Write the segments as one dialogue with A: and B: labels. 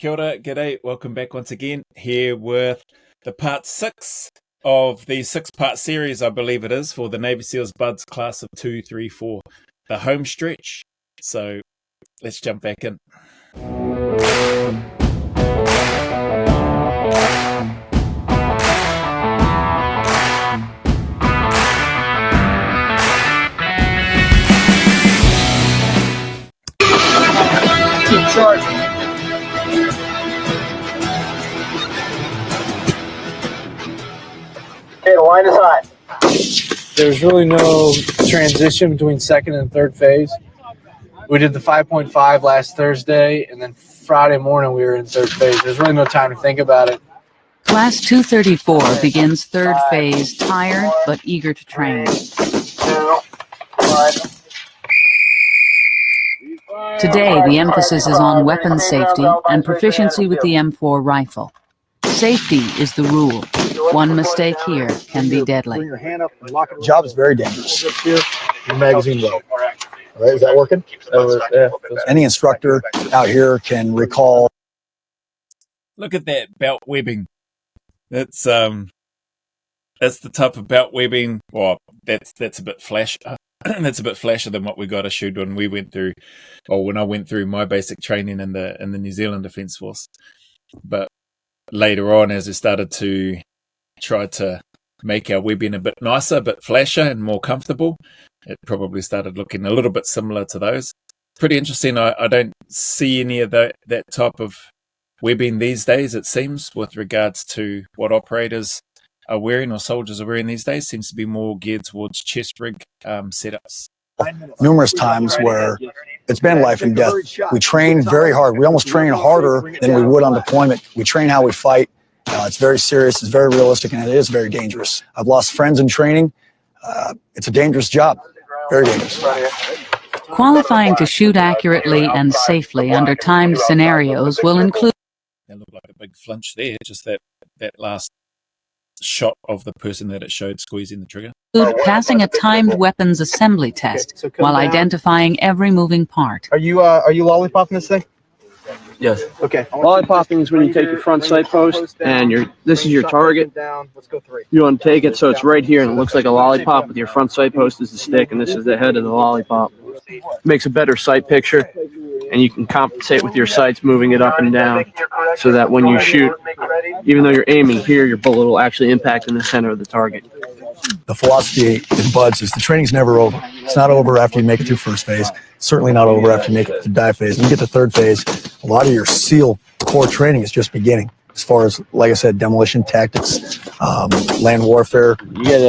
A: Kia ora, g'day, welcome back once again, here with the part 6 of the 6-part series, I believe it is, for the Navy SEALs Buds class of 2, 3, 4, the home stretch. So let's jump back in.
B: Keep charging. Okay, the line is hot.
C: There's really no transition between second and third phase. We did the 5.5 last Thursday, and then Friday morning we were in third phase. There's really no time to think about it.
D: Class 234 begins third phase, tired but eager to train.
B: 2, 1.
D: Today, the emphasis is on weapon safety and proficiency with the M4 rifle. Safety is the rule. One mistake here can be deadly.
E: Bring your hand up and lock it. Job is very dangerous. Your magazine low. All right, is that working? Any instructor out here can recall.
A: Look at that belt webbing. That's the type of belt webbing. Well, that's a bit flash. That's a bit flashier than what we got issued when we went through, or when I went through my basic training in the New Zealand Defence Force. But later on, as we started to try to make our webbing a bit nicer, a bit flashier and more comfortable, it probably started looking a little bit similar to those. Pretty interesting. I don't see any of that type of webbing these days, it seems, with regards to what operators are wearing or soldiers are wearing these days. Seems to be more geared towards chest rig setups.
E: Numerous times where it's been life and death. We train very hard. We almost train harder than we would on deployment. We train how we fight. It's very serious, it's very realistic, and it is very dangerous. I've lost friends in training. It's a dangerous job. Very dangerous.
D: Qualifying to shoot accurately and safely under timed scenarios will include...
A: That looked like a big flinch there, just that last shot of the person that it showed squeezing the trigger.
D: passing a timed weapons assembly test while identifying every moving part.
B: Are you lollipopping this thing?
F: Yes.
B: Okay.
F: Lollipopping is when you take your front sight post and this is your target.
B: Let's go 3.
F: You want to take it so it's right here and it looks like a lollipop with your front sight post is the stick and this is the head of the lollipop. Makes a better sight picture and you can compensate with your sights moving it up and down so that when you shoot, even though you're aiming here, your bullet will actually impact in the center of the target.
E: The philosophy in BUDS is the training's never over. It's not over after you make it through first phase. It's certainly not over after you make it through dive phase. When you get to third phase, a lot of your SEAL core training is just beginning. As far as, like I said, demolition tactics, land warfare.
F: You get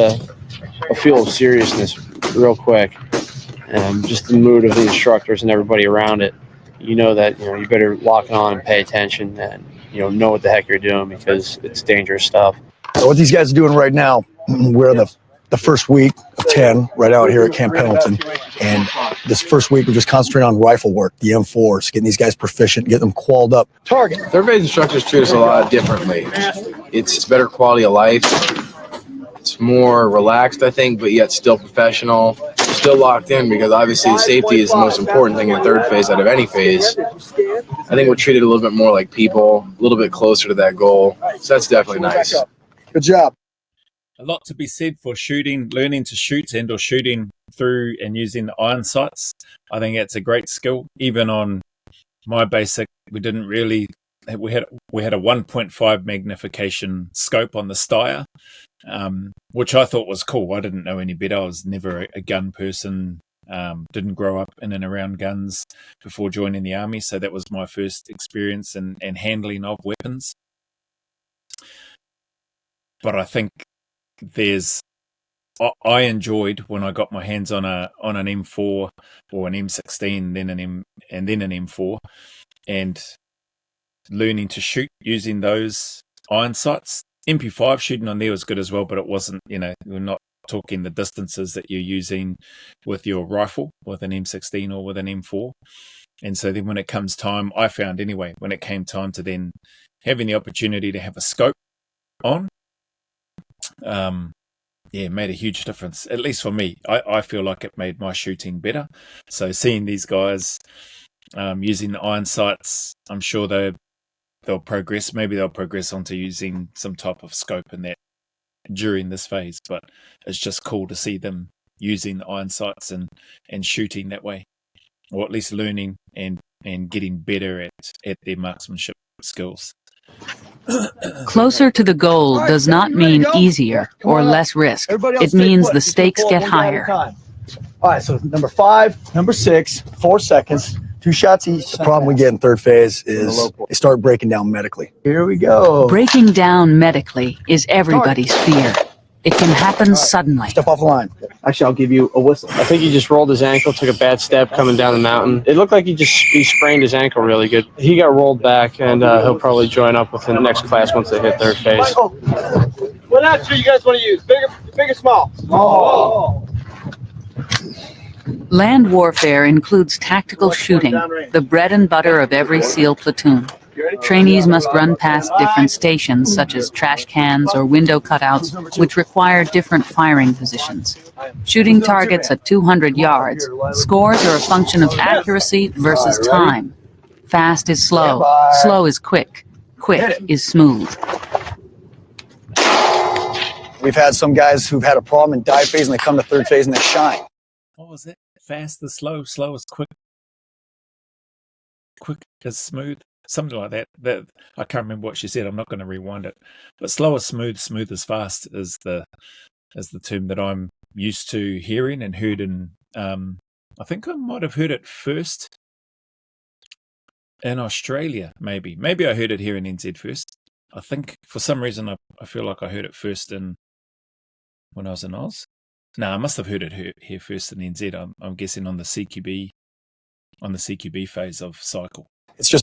F: a feel of seriousness real quick, and just the mood of the instructors and everybody around it. You know that you better lock it on and pay attention and know what the heck you're doing because it's dangerous stuff.
E: So what these guys are doing right now, we're the first week of 10 right out here at Camp Pendleton, and this first week we're just concentrating on rifle work, the M4s, getting these guys proficient, getting them qualled up.
G: Target. Third phase instructors treat us a lot differently. It's better quality of life. It's more relaxed, I think, but yet still professional, still locked in because obviously safety is the most important thing in third phase out of any phase. I think we're treated a little bit more like people, a little bit closer to that goal. So that's definitely nice.
E: Good job.
A: A lot to be said for learning to shoot and or shooting through and using the iron sights. I think that's a great skill. Even on my basic, we had a 1.5 magnification scope on the Steyr, which I thought was cool. I didn't know any better. I was never a gun person. Didn't grow up in and around guns before joining the army, so that was my first experience and handling of weapons. But I think I enjoyed when I got my hands on an M4 or an M16, then an M4, and learning to shoot using those iron sights. MP5 shooting on there was good as well, but it wasn't. We're not talking the distances that you're using with your rifle, with an M16 or with an M4. And so then when it comes time, I found anyway, when it came time to then having the opportunity to have a scope on, it made a huge difference, at least for me. I feel like it made my shooting better. So seeing these guys using the iron sights, I'm sure they're they'll progress. Maybe they'll progress onto using some type of scope in that during this phase. But it's just cool to see them using the iron sights and shooting that way, or at least learning and getting better at their marksmanship skills.
D: Closer to the goal does not mean easier or less risk. It means the stakes get higher.
E: All right, so number 5, number 6, 4 seconds, 2 shots each. The problem we get in third phase is they start breaking down medically. Here we go.
D: Breaking down medically is everybody's fear. It can happen suddenly.
E: Step off the line.
F: Actually, I'll give you a whistle. I think he just rolled his ankle, took a bad step coming down the mountain. It looked like he sprained his ankle really good. He got rolled back, and he'll probably join up with the next class once they hit third phase.
B: What attitude you guys want to use? Big or small?
E: Small.
D: Land warfare includes tactical shooting, the bread and butter of every SEAL platoon. Trainees must run past different stations, such as trash cans or window cutouts, which require different firing positions. Shooting targets at 200 yards, scores are a function of accuracy versus time. Fast is slow, slow is quick, quick is smooth.
E: We've had some guys who've had a problem in dive phase and they come to third phase and they shine.
A: What was it? Fast is slow, slow is quick, quick is smooth. Something like that. That I can't remember what she said. I'm not going to rewind it. But slow is smooth, smooth is fast is the term that I'm used to hearing and heard in. I think I might have heard it first in Australia. Maybe I heard it here in NZ first. I think for some reason I feel like I heard it first when I was in Oz. No, I must have heard it here first in NZ. I'm guessing on the CQB phase of cycle.
E: It's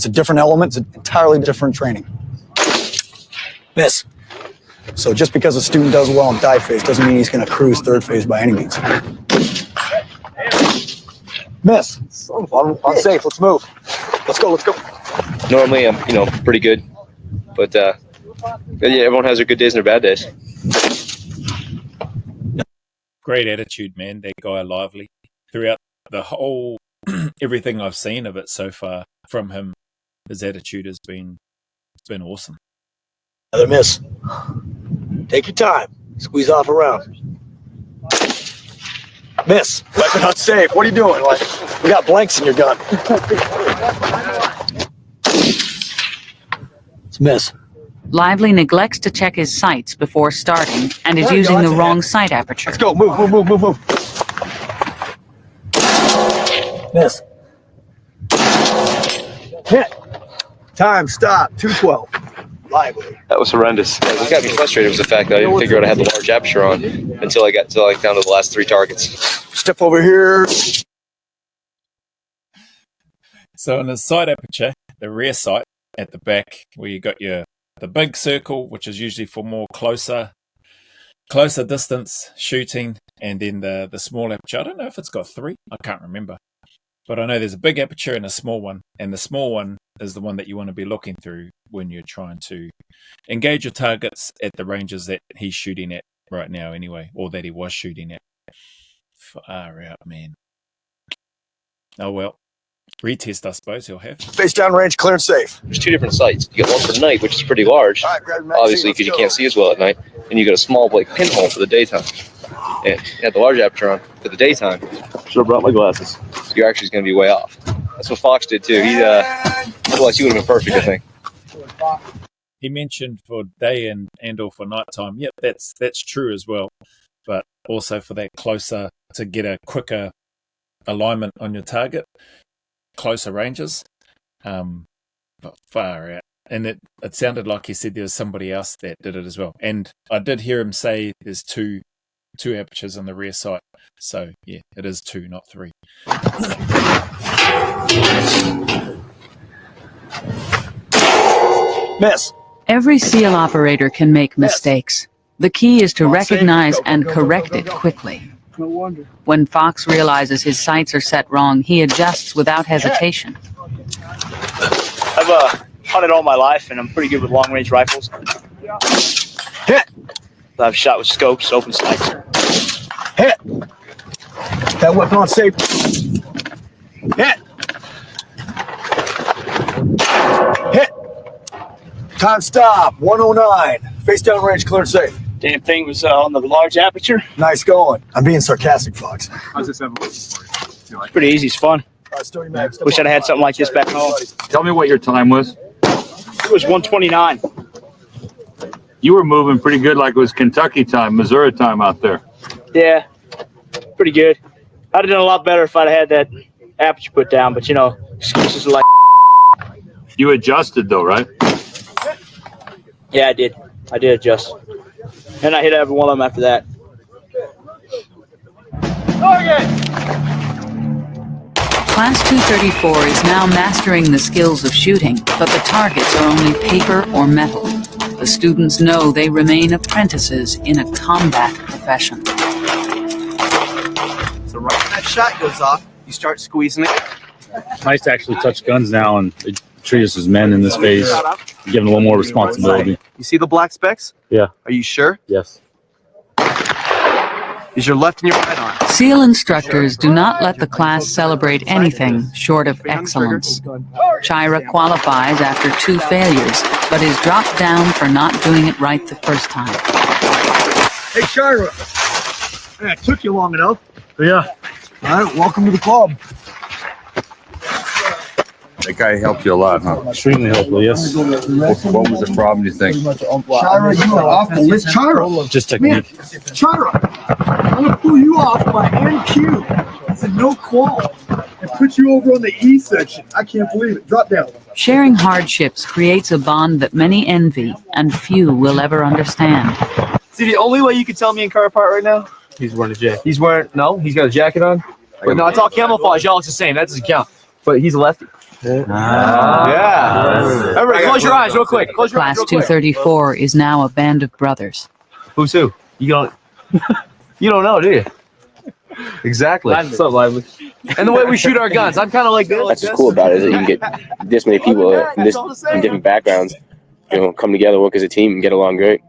E: a different element. It's an entirely different training. Miss. So just because a student does well in dive phase doesn't mean he's going to cruise third phase by any means. Miss. I'm safe. Let's move. Let's go.
H: Normally I'm, pretty good, but yeah, everyone has their good days and their bad days.
A: Great attitude, man. That guy lively throughout the whole everything I've seen of it so far from him. His attitude has been awesome.
E: Another miss. Take your time. Squeeze off around. Miss. Weapon unsafe. What are you doing? We got blanks in your gun. It's miss.
D: Lively neglects to check his sights before starting and is using the wrong sight aperture.
E: Let's go. Move. Miss. Hit. Time. Stop. 212. Lively.
H: That was horrendous. What got me frustrated was the fact that I didn't figure out I had the large aperture on until I got down to the last 3 targets.
E: Step over here.
A: So in the sight aperture, the rear sight at the back, where you got the big circle, which is usually for more closer distance shooting, and then the small aperture. I don't know if it's got 3. I can't remember. But I know there's a big aperture and a small one, and the small one is the one that you want to be looking through when you're trying to engage your targets at the ranges that he's shooting at right now anyway, or that he was shooting at. Far out, man. Oh well. Retest, I suppose he'll have.
E: Face down range, clear and safe.
H: There's 2 different sights. You got one for night, which is pretty large, obviously, because you can't see as well at night, and you got a small pinhole for the daytime. And you had the large aperture on for the daytime. Should have brought my glasses. So you're actually going to be way off. That's what Fox did too. Otherwise he would have been perfect, I think.
A: He mentioned for day and or for nighttime. Yep, that's true as well. But also for that closer, to get a quicker alignment on your target, closer ranges. But far out. And it sounded like he said there was somebody else that did it as well. And I did hear him say there's two apertures on the rear sight. So yeah, it is 2, not 3.
E: Miss.
D: Every SEAL operator can make mistakes. The key is to recognize and correct it quickly.
C: No wonder.
D: When Fox realizes his sights are set wrong, he adjusts without hesitation.
I: I've hunted all my life, and I'm pretty good with long-range rifles.
E: Hit.
I: I've shot with scopes, open sights.
E: Hit. That weapon on safe. Hit. Hit. Time stop, 109. Face down range, clear and safe.
I: Damn thing was on the large aperture.
E: Nice going. I'm being sarcastic, Fox.
J: How's this evolution for you?
I: It's pretty easy. It's fun. Wish I'd had something like this back home.
J: Tell me what your time was.
I: It was 129.
J: You were moving pretty good, like it was Kentucky time, Missouri time out there.
I: Yeah, pretty good. I'd have done a lot better if I'd had that aperture put down, but you know, excuses are like.
J: You adjusted though, right?
I: Yeah, I did. I did adjust. And I hit every one of them after that.
D: Class 234 is now mastering the skills of shooting, but the targets are only paper or metal. The students know they remain apprentices in a combat profession.
K: So right when that shot goes off, you start squeezing it.
L: It's nice to actually touch guns now and they treat us as men in this phase, give them a little more responsibility.
K: You see the black specks?
L: Yeah.
K: Are you sure?
L: Yes.
K: Is your left and your right arm?
D: SEAL instructors do not let the class celebrate anything short of excellence. Chira qualifies after 2 failures, but is dropped down for not doing it right the first time.
B: Hey, Chira. It took you long enough.
L: Yeah.
E: All right, welcome to the club.
J: That guy helped you a lot, huh?
L: Extremely helpful, yes.
J: What was the problem, you think?
B: Chira, you are off the list. Chira.
L: Just technique.
B: Chira, I'm going to pull you off by NQ. It's a no qual. And put you over on the E section. I can't believe it. Drop down.
D: Sharing hardships creates a bond that many envy and few will ever understand.
K: See, the only way you can tell me in car apart right now?
F: He's wearing a jacket.
K: He's wearing, no, he's got a jacket on. But no, it's all camouflage. Y'all, it's the same. That doesn't count. But he's a lefty. Yeah. Everybody, close your eyes real quick. Close your eyes
D: Class
K: real quick.
D: 234 is now a band of brothers.
K: Who's who? You don't know, do you? Exactly. What's up, Lively? And the way we shoot our guns, I'm kind of like this.
H: That's what's cool about it is that you can get this many people from different backgrounds, come together, work as a team, and get along great.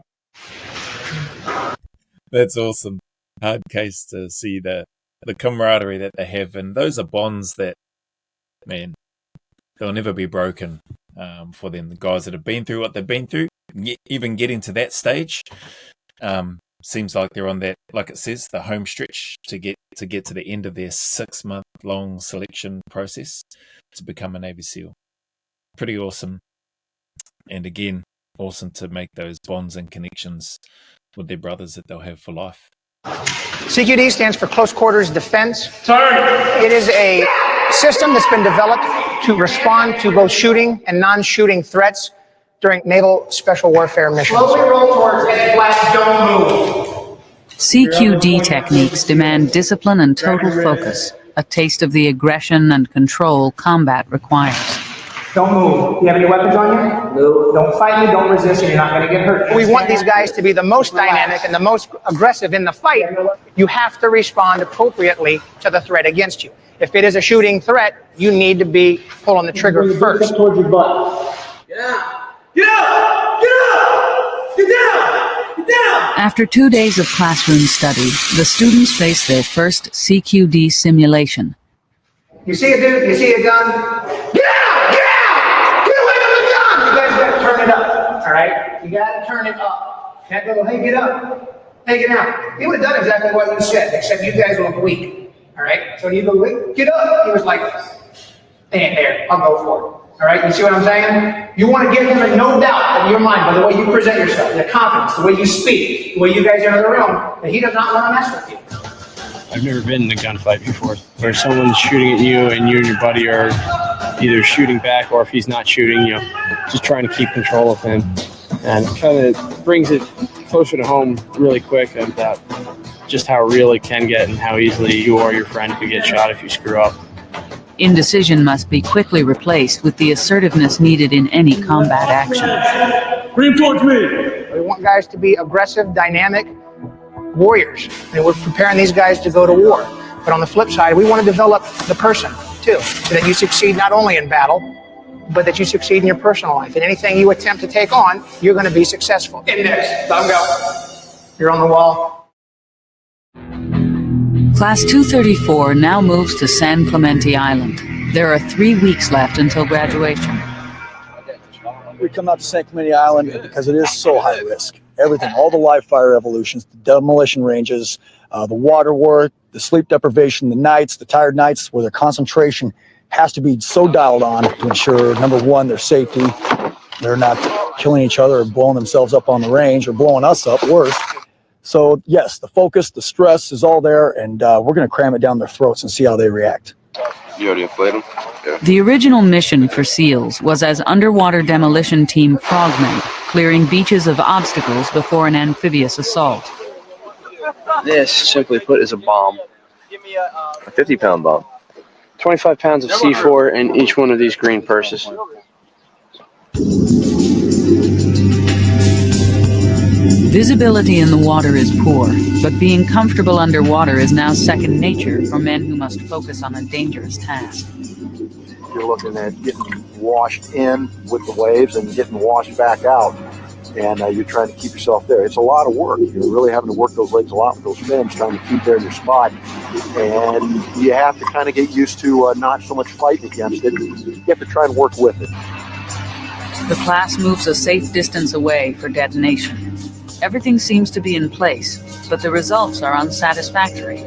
A: That's awesome. Hard case to see the camaraderie that they have, and those are bonds that, man, they'll never be broken for them. The guys that have been through what they've been through, even getting to that stage, seems like they're on that, like it says, the home stretch to get to the end of their 6-month-long selection process to become a Navy SEAL. Pretty awesome. And again, awesome to make those bonds and connections with their brothers that they'll have for life.
M: CQD stands for Close Quarters Defense. It is a system that's been developed to respond to both shooting and non-shooting threats during naval special warfare missions. Slowly roll towards edge flash, don't move.
D: CQD techniques demand discipline and total focus, a taste of the aggression and control combat requires.
M: Don't move. Do you have any weapons on you? No. Don't fight me, don't resist, and you're not going to get hurt. We want these guys to be the most dynamic and the most aggressive in the fight. You have to respond appropriately to the threat against you. If it is a shooting threat, you need to be pulling the trigger first. Towards your butt.
B: Get out! Get out! Get out! Get down! Get down!
D: After 2 days of classroom study, the students face their first CQD simulation.
M: You see a dude, you see a gun, get out! Get out! Get away from the gun! You guys gotta turn it up, all right? You gotta turn it up. Can't go, hey, get up. Hey, get out. He would have done exactly what you said, except you guys look weak, all right? So you go, get up. He was like, there, I'll go for it. All right, you see what I'm saying? You want to give him a no doubt in your mind by the way you present yourself, the confidence, the way you speak, the way you guys enter the room, that he does not want to mess with you.
F: I've never been in a gunfight before where someone's shooting at you and you and your buddy are either shooting back or if he's not shooting, just trying to keep control of him. And it kind of brings it closer to home really quick about just how real it can get and how easily you or your friend could get shot if you screw up.
D: Indecision must be quickly replaced with the assertiveness needed in any combat action.
B: Bring him towards me.
M: We want guys to be aggressive, dynamic warriors. And we're preparing these guys to go to war. But on the flip side, we want to develop the person, too, so that you succeed not only in battle, but that you succeed in your personal life. And anything you attempt to take on, you're going to be successful. Index, let him go. You're on the wall.
D: Class 234 now moves to San Clemente Island. There are 3 weeks left until graduation.
E: we come out to San Clemente Island because it is so high risk. Everything, all the live fire evolutions, the demolition ranges, the water work, the sleep deprivation, the nights, the tired nights where their concentration has to be so dialed on to ensure, number one, their safety. They're not killing each other or blowing themselves up on the range or blowing us up, worse. So, yes, the focus, the stress is all there, and we're going to cram it down their throats and see how they react.
H: You already inflate them? Yeah.
D: The original mission for SEALs was as underwater demolition team frogmen, clearing beaches of obstacles before an amphibious assault.
F: This, simply put, is a bomb.
H: A 50-pound bomb.
F: 25 pounds of C4 in each one of these green purses.
D: Visibility in the water is poor, but being comfortable underwater is now second nature for men who must focus on a dangerous task.
N: You're looking at getting washed in with the waves and getting washed back out, and you're trying to keep yourself there. It's a lot of work. You're really having to work those legs a lot with those fins, trying to keep there in your spot, and you have to kind of get used to not so much fighting against it. You have to try and work with it.
D: The class moves a safe distance away for detonation. Everything seems to be in place, but the results are unsatisfactory.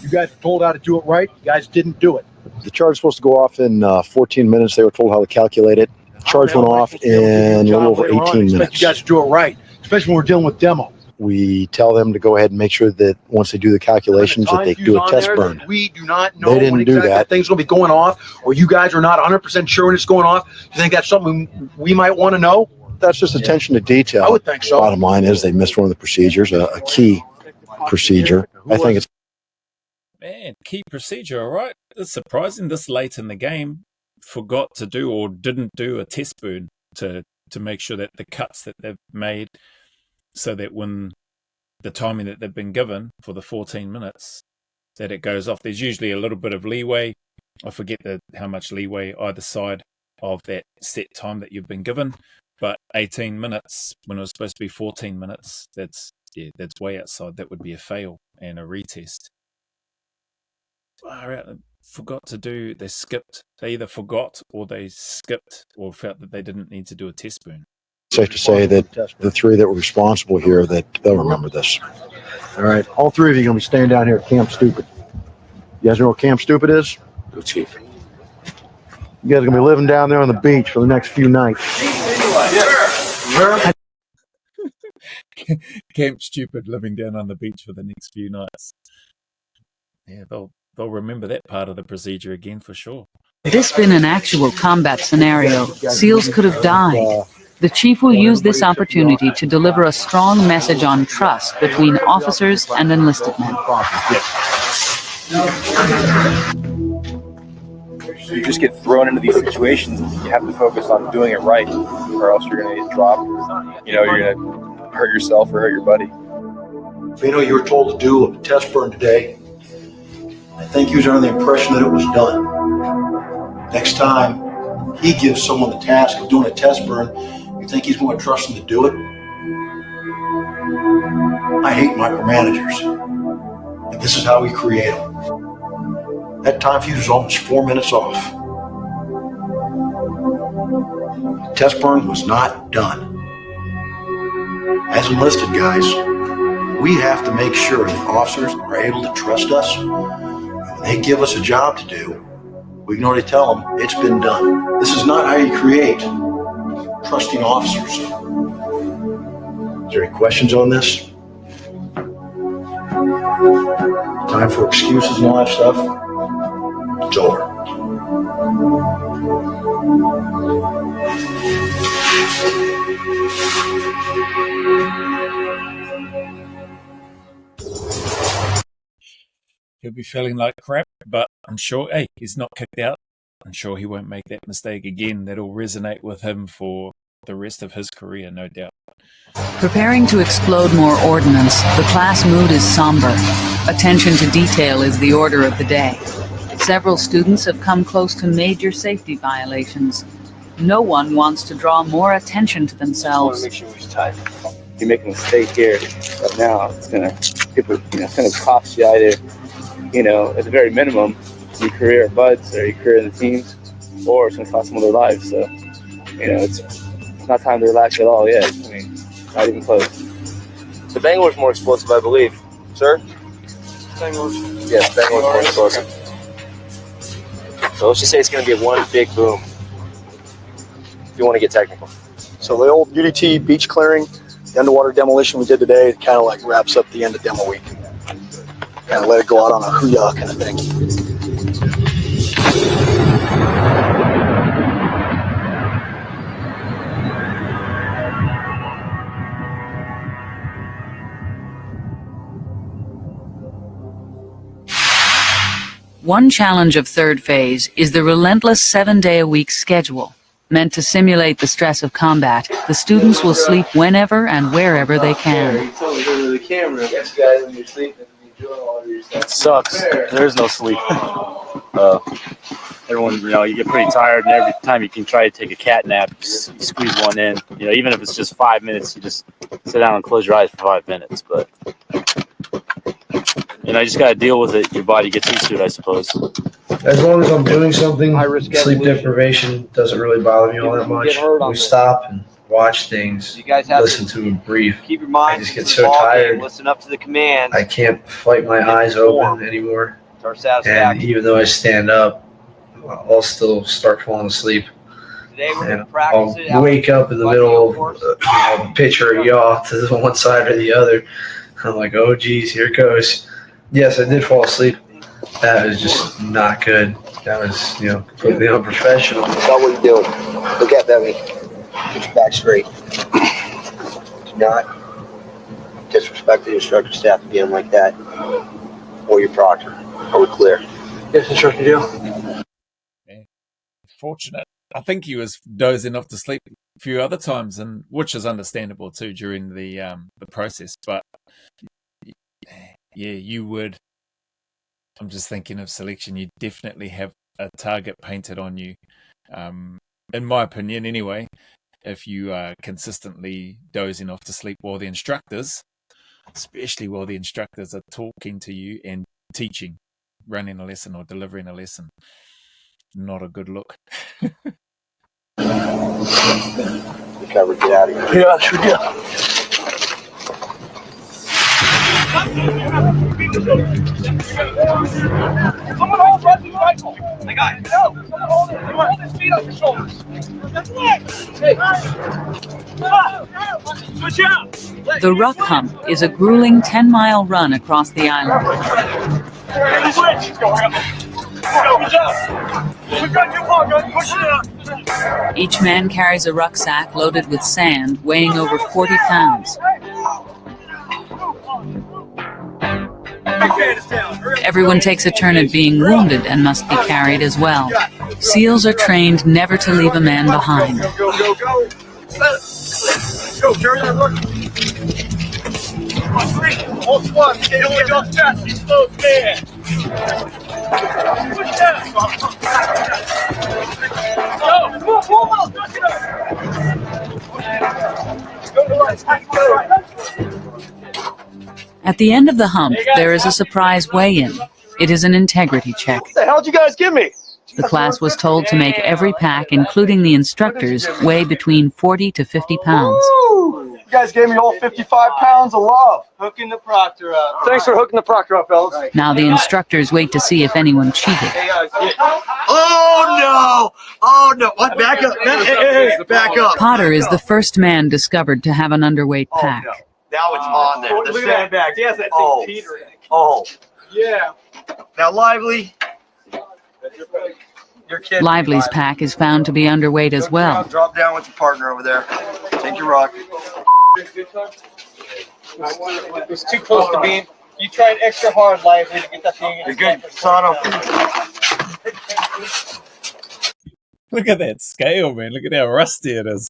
N: You guys were told how to do it right. You guys didn't do it. The charge was supposed to go off in 14 minutes. They were told how to calculate it. The charge went off in a little over 18 minutes.
B: You guys to do it right, especially when we're dealing with demo.
N: We tell them to go ahead and make sure that once they do the calculations that they do a test burn.
B: We do not know
N: They didn't
B: when
N: do
B: exactly
N: that.
B: thing's going to be going off, or you guys are not 100% sure when it's going off. Do you think that's something we might want to know?
N: That's just attention to detail.
B: I would think so.
N: Bottom line is they missed one of the procedures, a key procedure. I think it's
A: Man, key procedure, all right. It's surprising this late in the game forgot to do or didn't do a test burn to make sure that the cuts that they've made, so that when the timing that they've been given for the 14 minutes, that it goes off. There's usually a little bit of leeway. I forget how much leeway either side of that set time that you've been given, but 18 minutes when it was supposed to be 14 minutes, that's way outside. That would be a fail and a retest. They either forgot or they skipped or felt that they didn't need to do a test burn.
N: safe to say that the three that were responsible here, that they'll remember this. All right, all three of you are going to be staying down here at Camp Stupid. You guys know what Camp Stupid is?
H: Go Chief.
N: You guys are going to be living down there on the beach for the next few nights.
A: Camp Stupid, living down on the beach for the next few nights. Yeah, they'll remember that part of the procedure again for sure.
D: Had this been an actual combat scenario, SEALs could have died. The chief will use this opportunity to deliver a strong message on trust between officers and enlisted men.
O: So you just get thrown into these situations. You have to focus on doing it right, or else you're going to get dropped. You know, you're going to hurt yourself or hurt your buddy.
N: You were told to do a test burn today. I think he was under the impression that it was done. Next time he gives someone the task of doing a test burn, you think he's going to trust them to do it? I hate micromanagers, but this is how we create them. That time fuse was almost 4 minutes off. The test burn was not done. As enlisted guys, we have to make sure that officers are able to trust us. When they give us a job to do, we can already tell them it's been done. This is not how you create trusting officers. Is there any questions on this? Time for excuses and all that stuff? It's over.
A: He'll be feeling like crap, but I'm sure, hey, he's not kicked out. I'm sure he won't make that mistake again. That'll resonate with him for the rest of his career, no doubt.
D: Preparing to explode more ordnance, the class mood is somber. Attention to detail is the order of the day. Several students have come close to major safety violations. No one wants to draw more attention to themselves.
O: Make sure he's tight.
P: you make a mistake here right now, it's gonna it's gonna cost you either, at the very minimum, your career at Buds or your career in the teams, or it's gonna cost them their lives. So, it's not time to relax at all yet. I mean, not even close.
H: The Bangor's more explosive, I believe. Sir? Yes, Bangor's more explosive. So let's just say it's going to be one big boom, if you want to get technical.
E: So the old UDT beach clearing, the underwater demolition we did today, it kind of like wraps up the end of demo week. Kind of let it go out on a hoo-yah kind of thing.
D: One challenge of third phase is the relentless 7-day-a-week schedule. Meant to simulate the stress of combat, the students will sleep whenever and wherever they can.
L: It sucks. There is no sleep. Everyone, you get pretty tired, and every time you can try to take a cat nap, you squeeze one in. Even if it's just 5 minutes, you just sit down and close your eyes for 5 minutes. But you just got to deal with it. Your body gets used to it, I suppose.
C: As long as I'm doing something, sleep deprivation doesn't really bother me all that much. We stop and watch things, listen to and breathe.
F: Keep your mind.
C: I just get so tired.
F: Listen up to the commands.
C: I can't fight my eyes open anymore.
F: To our satisfaction.
C: And even though I stand up, I'll still start falling asleep.
F: Today we're
C: And
F: going to practice it.
C: I'll wake up in the middle of a pitch or a yaw to the one side or the other. I'm like, oh geez, here it goes. Yes, I did fall asleep. That was just not good. That was, completely unprofessional.
N: Tell what you do. Look at Bevy. Get your back straight. Do not disrespect the instructor staff again like that. Or your proctor. Are we clear?
C: Yes, instructor Joe.
A: Fortunate. I think he was dozing off to sleep a few other times, and which is understandable too during the process. But yeah, you would. I'm just thinking of selection. You definitely have a target painted on you. In my opinion, anyway, if you are consistently dozing off to sleep while the instructors, especially while the instructors are talking to you and teaching, running a lesson or delivering a lesson, not a good look.
N: Recover, get out of here.
C: Yeah, sure, yeah.
B: Someone hold Rusty's rifle. I got it. No, someone hold it. You hold his feet on your shoulders. Hey. Switch out.
D: The Ruck Hump is a grueling 10-mile run across the island.
B: Switch. Go, good job. We've got your ball, guys. Push it out.
D: Each man carries a rucksack loaded with sand weighing over 40 pounds. Everyone takes a turn at being wounded and must be carried as well. SEALs are trained never to leave a man behind.
B: Go. Go, carry that look. Hold squad. Stay on your chest. Exposed man. Push down. Go. Come on, pull out. Go to right.
D: At the end of the hump, there is a surprise weigh-in. It is an integrity check.
B: What the hell did you guys give me?
D: The class was told to make every pack, including the instructors, weigh between 40 to 50 pounds.
B: Woo! You guys gave me all 55 pounds of love. Hooking the proctor up. Thanks for hooking the proctor up, fellas.
D: Now the instructors wait to see if anyone cheated.
B: Oh no! What? Back up! Hey, back up!
D: Potter is the first man discovered to have an underweight pack.
B: Now it's on there. Look at that back. Yes, that thing teetering. Oh. Yeah. Now, Lively. Your kid.
D: Lively's pack is found to be underweight as well.
B: Drop down with your partner over there. Take your rock. It's too close to being. You tried extra hard, Lively, to get that thing. You're good, son.
A: Look at that scale, man. Look at how rusty it is.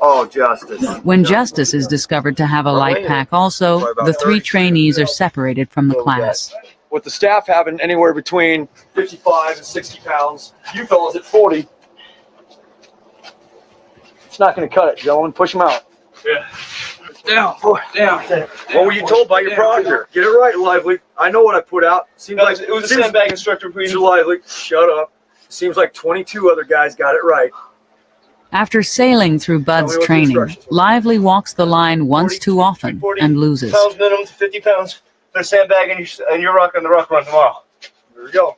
B: Oh, Justice.
D: When Justice is discovered to have a light pack also, the 3 trainees are separated from the class.
B: With the staff having anywhere between 55 and 60 pounds, you fellas at 40. It's not going to cut it, gentlemen. Push them out.
J: Yeah.
B: Down, down. What were you told by your proctor? Get it right, Lively. I know what I put out. Seems like
H: it was a sandbag instructor.
B: Too Lively. Shut up. Seems like 22 other guys got it right.
D: After sailing through Bud's training, Lively walks the line once too often and loses.
H: Pounds minimum to 50 pounds. Put a sandbag and you're rocking the rock run tomorrow.
B: There we go.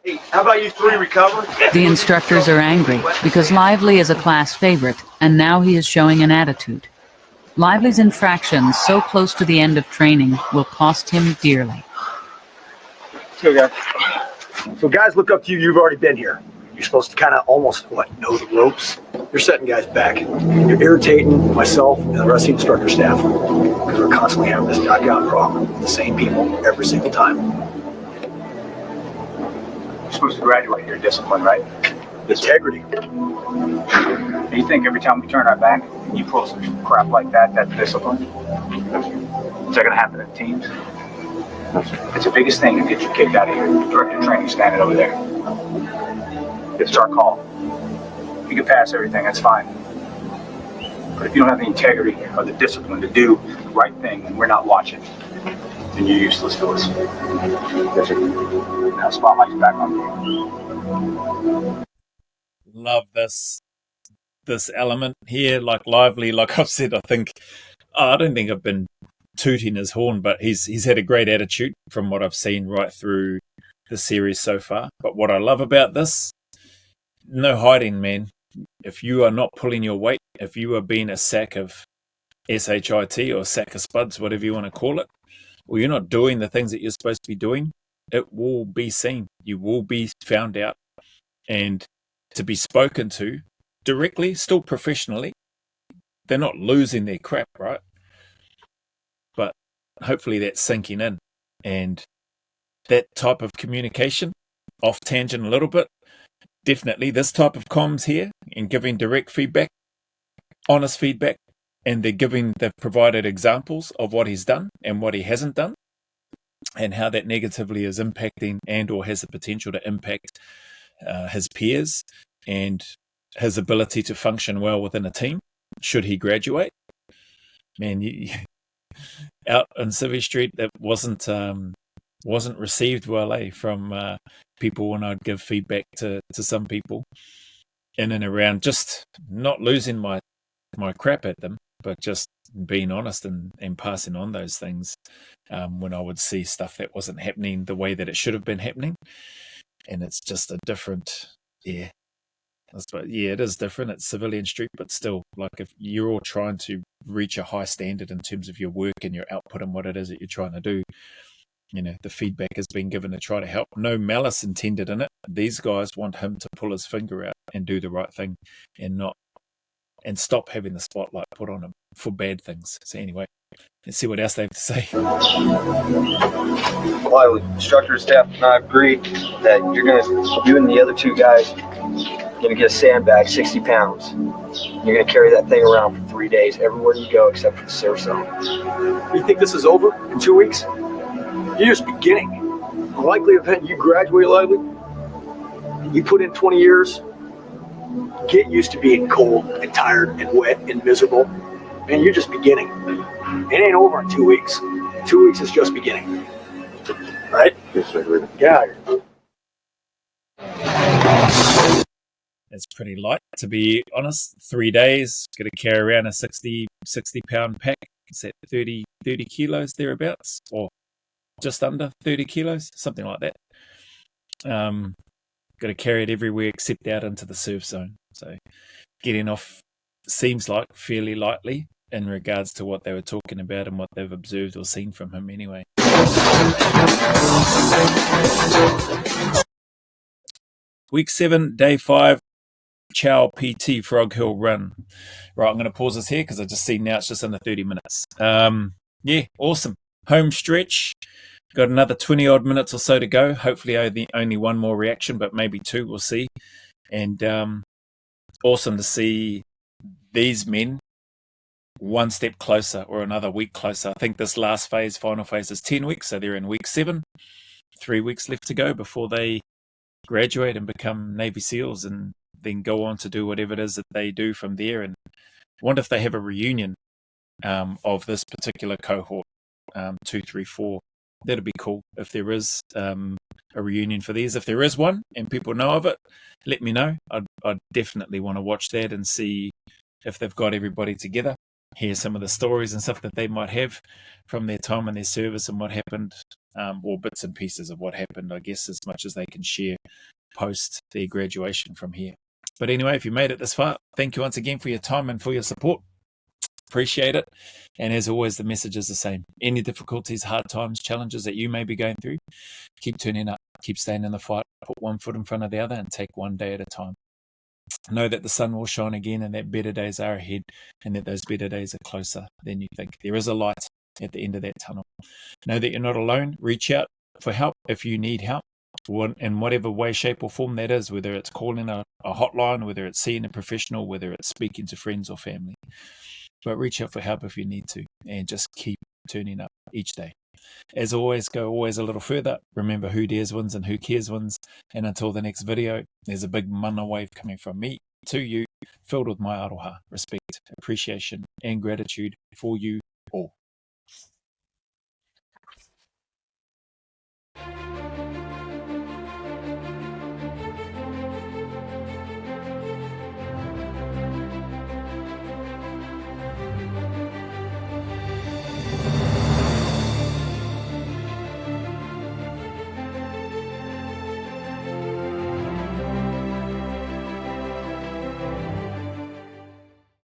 B: Hey, how about you three recover?
D: The instructors are angry because Lively is a class favorite and now he is showing an attitude. Lively's infractions so close to the end of training will cost him dearly.
B: So guys look up to you. You've already been here. You're supposed to kind of almost, know the ropes. You're setting guys back. And you're irritating myself and the rest of the instructor staff because we're constantly having this knockout problem with the same people every single time.
Q: You're supposed to graduate your discipline, right?
B: Integrity.
Q: Do you think every time we turn our back, you pull some crap like that, that's discipline? Is that going to happen in teams? It's the biggest thing to get you kicked out of here. Director training standing over there. It's our call. You can pass everything, that's fine. But if you don't have the integrity or the discipline to do the right thing when we're not watching, then you're useless to us. Yes, sir. Now spotlight's back on you.
A: Love this element here, like Lively, like I've said. I don't think I've been tooting his horn, but he's had a great attitude from what I've seen right through the series so far. But what I love about this, no hiding, man. If you are not pulling your weight, if you are being a sack of SHIT or sack of spuds, whatever you want to call it, or you're not doing the things that you're supposed to be doing, it will be seen. You will be found out and to be spoken to directly, still professionally. They're not losing their crap, right? But hopefully that's sinking in. And that type of communication, off tangent a little bit, definitely this type of comms here and giving direct feedback, honest feedback, and they've provided examples of what he's done and what he hasn't done and how that negatively is impacting and or has the potential to impact his peers and his ability to function well within a team should he graduate. Man, out on Civvy Street, that wasn't received well, from people when I'd give feedback to some people in and around, just not losing my crap at them, but just being honest and passing on those things when I would see stuff that wasn't happening the way that it should have been happening. And it's just a different, it is different. It's Civilian Street, but still, like if you're all trying to reach a high standard in terms of your work and your output and what it is that you're trying to do, the feedback has been given to try to help. No malice intended in it. These guys want him to pull his finger out and do the right thing and stop having the spotlight put on him for bad things. So anyway, let's see what else they have to say.
R: Well, instructor, staff, and I agree that you and the other two guys, going to get a sandbag, 60 pounds. You're going to carry that thing around for 3 days, everywhere you go except for the surf zone.
B: You think this is over in 2 weeks? You're just beginning. The likely event you graduate, Lively, you put in 20 years, get used to being cold and tired and wet and miserable, and you're just beginning. It ain't over in 2 weeks. 2 weeks is just beginning. Right?
R: Yes, I agree.
B: Yeah.
A: It's pretty light, to be honest. 3 days, got to carry around a 60 pound pack. Is that 30 kilos thereabouts, or just under 30 kilos, something like that. Got to carry it everywhere except out into the surf zone. So getting off seems like fairly lightly in regards to what they were talking about and what they've observed or seen from him anyway. Week 7, day 5, Chow PT Frog Hill Run. Right, I'm going to pause this here because I just see now it's just under 30 minutes. Awesome. Home stretch. Got another 20 odd minutes or so to go. Hopefully only one more reaction, but maybe two, we'll see. And awesome to see these men one step closer or another week closer. I think this last phase, final phase, is 10 weeks, so they're in week 7. 3 weeks left to go before they graduate and become Navy SEALs and then go on to do whatever it is that they do from there. And wonder if they have a reunion of this particular cohort, 2, 3, 4. That'd be cool if there is a reunion for these. If there is one and people know of it, let me know. I'd definitely want to watch that and see if they've got everybody together. Hear some of the stories and stuff that they might have from their time in their service and what happened, or bits and pieces of what happened, I guess, as much as they can share post their graduation from here. But anyway, if you made it this far, thank you once again for your time and for your support. Appreciate it. And as always, the message is the same. Any difficulties, hard times, challenges that you may be going through, keep turning up, keep staying in the fight, put one foot in front of the other and take one day at a time. Know that the sun will shine again and that better days are ahead and that those better days are closer than you think. There is a light at the end of that tunnel. Know that you're not alone. Reach out for help if you need help in whatever way, shape or form that is, whether it's calling a hotline, whether it's seeing a professional, whether it's speaking to friends or family. But reach out for help if you need to and just keep turning up each day. As always, go always a little further. Remember, who dares wins and who cares wins. And until the next video, there's a big mana wave coming from me to you, filled with my aroha, respect, appreciation, and gratitude for you all.